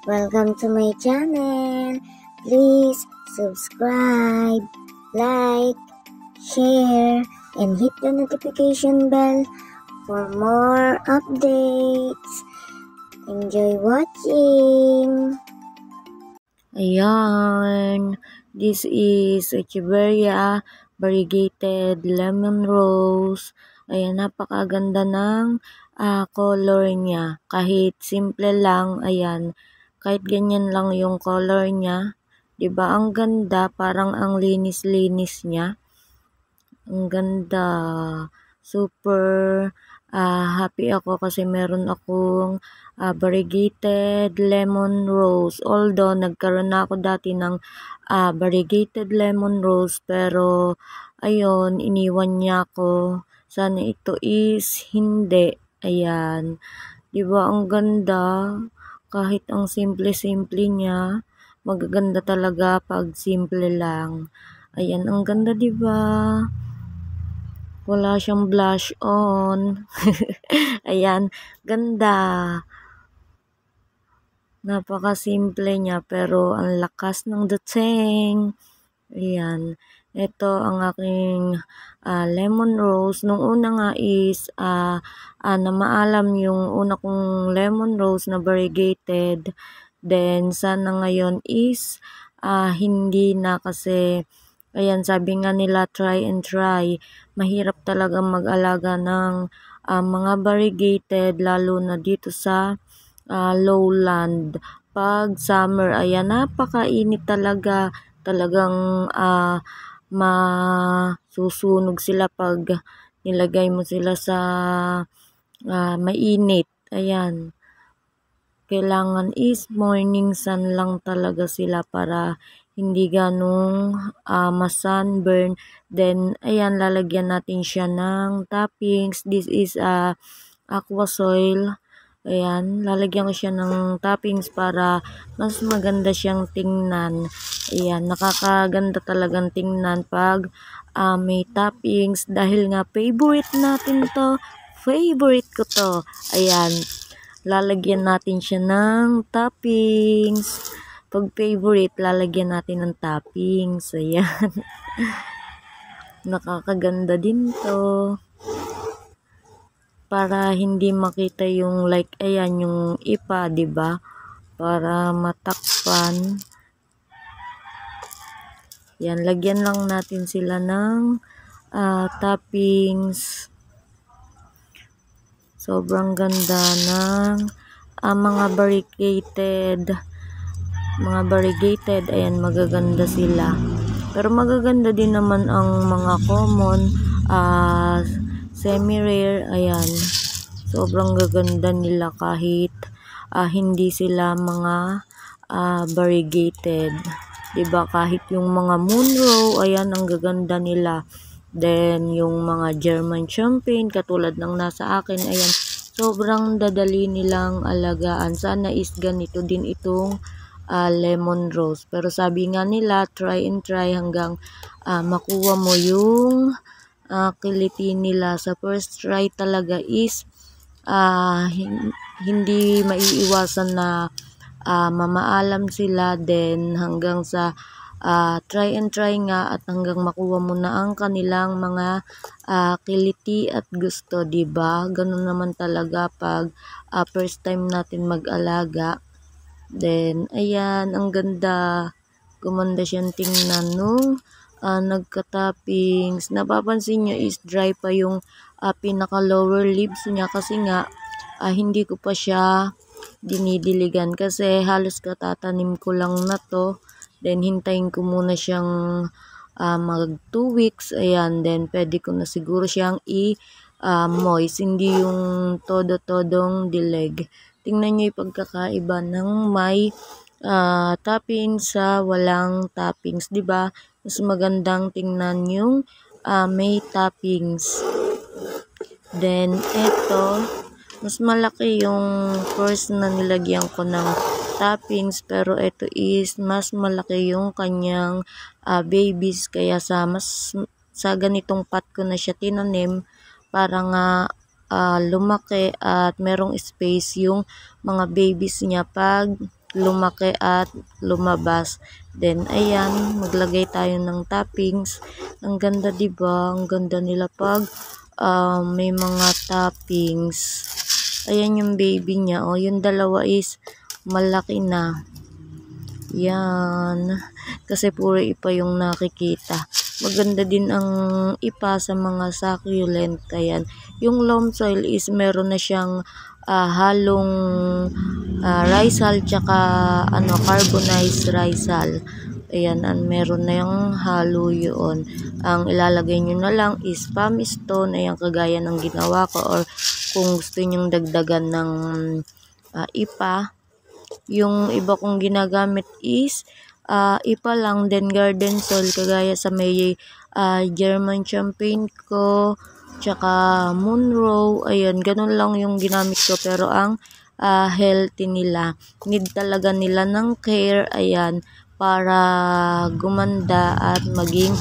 Welcome to my channel. Please subscribe, like, share, and hit the notification bell for more updates. Enjoy watching! Ayan, this is Echeveria variegated lemon rose. Ayan, napakaganda ng color niya. Kahit simple lang, ayan, kahit ganyan lang yung color niya. 'Di ba? Ang ganda, parang ang linis-linis niya. Ang ganda. Super happy ako kasi meron akong variegated lemon rose. Although nagkaroon na ako dati ng variegated lemon rose, pero ayun, iniwan niya ako. Sana ito is hindi. Ayan. 'Di ba ang ganda? Kahit ang simple-simple niya, magaganda talaga pag simple lang. Ayan, ang ganda 'di ba? Wala siyang blush on. Ayan, ganda. Napaka-simple niya pero ang lakas ng dating. Ayan. Ito ang aking lemon rose. Nung una nga is na maalam yung una kong lemon rose na variegated. Then sana ngayon is hindi na kasi ayan, sabi nga nila try and try. Mahirap talaga mag-alaga ng mga variegated lalo na dito sa lowland. Pag summer, ayan, napakainit talaga. Talagang masusunog sila pag nilagay mo sila sa mainit. Ayan. Kailangan is morning sun lang talaga sila para hindi ganong ma-sunburn. Then, ayan, lalagyan natin siya ng toppings. This is aqua soil. Ayan, lalagyan ko siya ng toppings para mas maganda siyang tingnan. Ayan, nakakaganda talagang tingnan pag may toppings. Dahil nga favorite natin to. Favorite ko to. Ayan, lalagyan natin siya ng toppings. Pag favorite, lalagyan natin ng toppings. Ayan. Nakakaganda din to. Para hindi makita yung like, ayan, yung ipa, 'di ba? Para matakpan. Yan, lagyan lang natin sila ng toppings. Sobrang ganda ng mga variegated, ayan, magaganda sila. Pero magaganda din naman ang mga common semi-rare, ayan. Sobrang gaganda nila kahit hindi sila mga variegated. 'Di ba? Kahit yung mga Munro, ayan, ang gaganda nila. Then, yung mga German Champagne, katulad ng nasa akin, ayan, sobrang dadali nilang alagaan. Sana is ganito din itong lemon rose. Pero sabi nga nila, try and try hanggang makuha mo yung kiliti nila. Sa first try talaga is hindi maiiwasan na mamaalam sila, then hanggang sa try and try nga at hanggang makuha mo na ang kanilang mga kiliti at gusto, 'di ba? Ganun naman talaga pag first time natin mag-alaga. Then ayan, ang ganda. Gumanda siyang tingnan nung nagka-toppings. Napapansin nyo is dry pa yung pinaka lower leaves niya kasi nga hindi ko pa siya dinidiligan kasi halos katatanim ko lang na to. Then hintayin ko muna siyang mag 2 weeks. Ayan, then pwede ko na siguro siyang moist, hindi yung todo-todong dilig. Tingnan nyo yung pagkakaiba ng may toppings sa walang toppings, 'di ba? Mas magandang tingnan yung may toppings. Then ito, mas malaki yung first na nilagyan ko ng toppings, pero ito is mas malaki yung kanyang babies, kaya sa ganitong pot ko na siya tinanim para nga lumaki at merong space yung mga babies niya pag lumaki at lumabas. Then, ayan, maglagay tayo ng toppings. Ang ganda, diba? Ang ganda nila pag may mga toppings. Ayan yung baby niya. O, yung dalawa is malaki na. Yan. Kasi puro ipa yung nakikita. Maganda din ang ipa sa mga succulent. Ayan. Yung loam soil is meron na siyang halong risal tsaka carbonized risal. Ayan, meron na yung halo yun. Ang ilalagay nyo na lang is pumice stone. Ayan, kagaya ng ginawa ko. Or kung gusto nyong dagdagan ng ipa. Yung iba kong ginagamit is ipa lang, then garden soil, kagaya sa may German champagne ko, tsaka Monroe. Ayan, ganun lang yung ginamit ko. Pero ang healthy nila, need talaga nila ng care, ayan, para gumanda at maging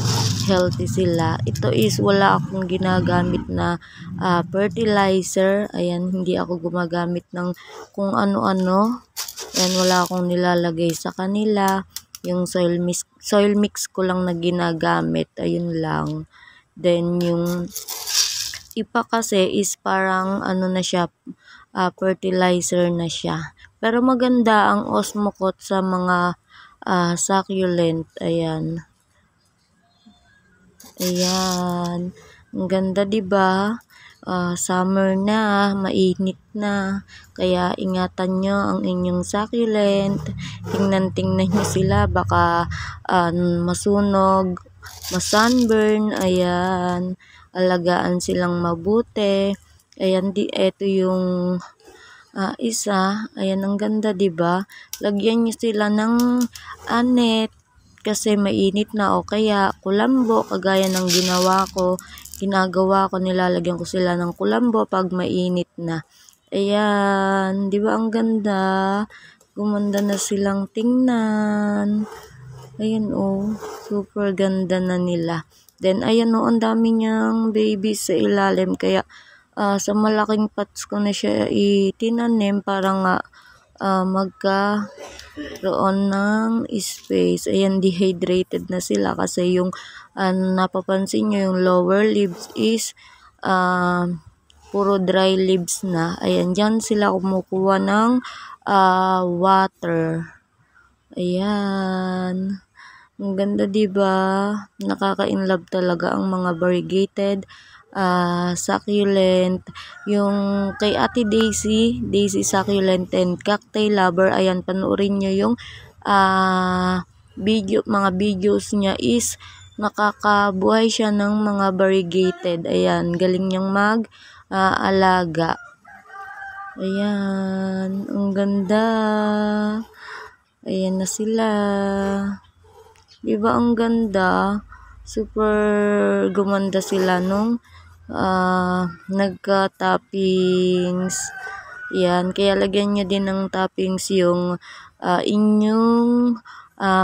healthy sila. Ito is wala akong ginagamit na fertilizer. Ayan, hindi ako gumagamit ng kung ano-ano. Ayan, wala akong nilalagay sa kanila. Yung soil mix ko lang na ginagamit. Ayun lang. Then, yung ipa kasi is parang na siya, fertilizer na siya. Pero maganda ang Osmocote sa mga succulent. Ayan. Ayan. Ang ganda, diba? Summer na, mainit na. Kaya ingatan nyo ang inyong succulent. Tingnan nyo sila. Baka masunog, masunburn. Ayan. Alagaan silang mabuti. Ayan, eto yung isa. Ayan, ang ganda, diba? Lagyan nyo sila ng net. Kasi mainit na, o kaya kulambo, kagaya ng ginagawa ko, nilalagyan ko sila ng kulambo pag mainit na. Ayan, di ba ang ganda? Gumanda na silang tingnan. Ayan, super ganda na nila. Then, ayan, ang dami niyang babies sa ilalim, kaya sa malaking pots ko na siya itinanim para nga magkaroon ng space. Ayan, dehydrated na sila kasi yung napapansin nyo, yung lower leaves is puro dry leaves na. Ayan, dyan sila kumukuha ng water. Ayan. Ang ganda, diba? Nakaka-inlove talaga ang mga variegated succulent. Yung kay Ate Daisy Succulent and Cacti Lover, ayan, panoorin nyo yung mga videos niya is nakakabuhay siya ng mga variegated. Ayan, galing niyang alaga. Ayan, ang ganda. Ayan na sila. Diba ang ganda? Super gumanda sila nung nagka-toppings. Yan, kaya lagyan nyo din ng toppings yung inyong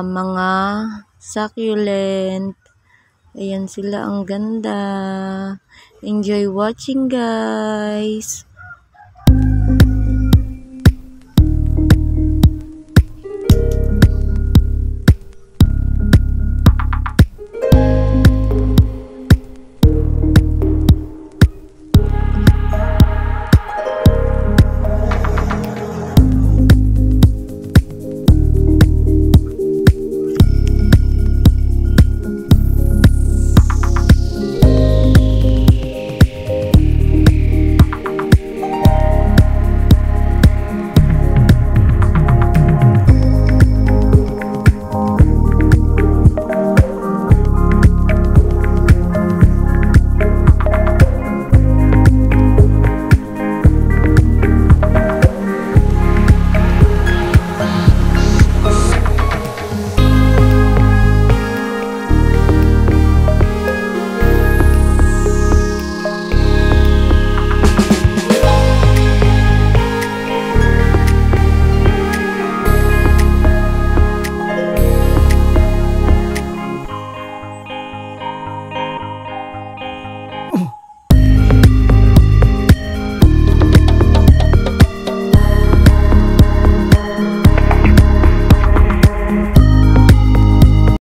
mga succulent. Ayan sila, ang ganda. Enjoy watching, guys.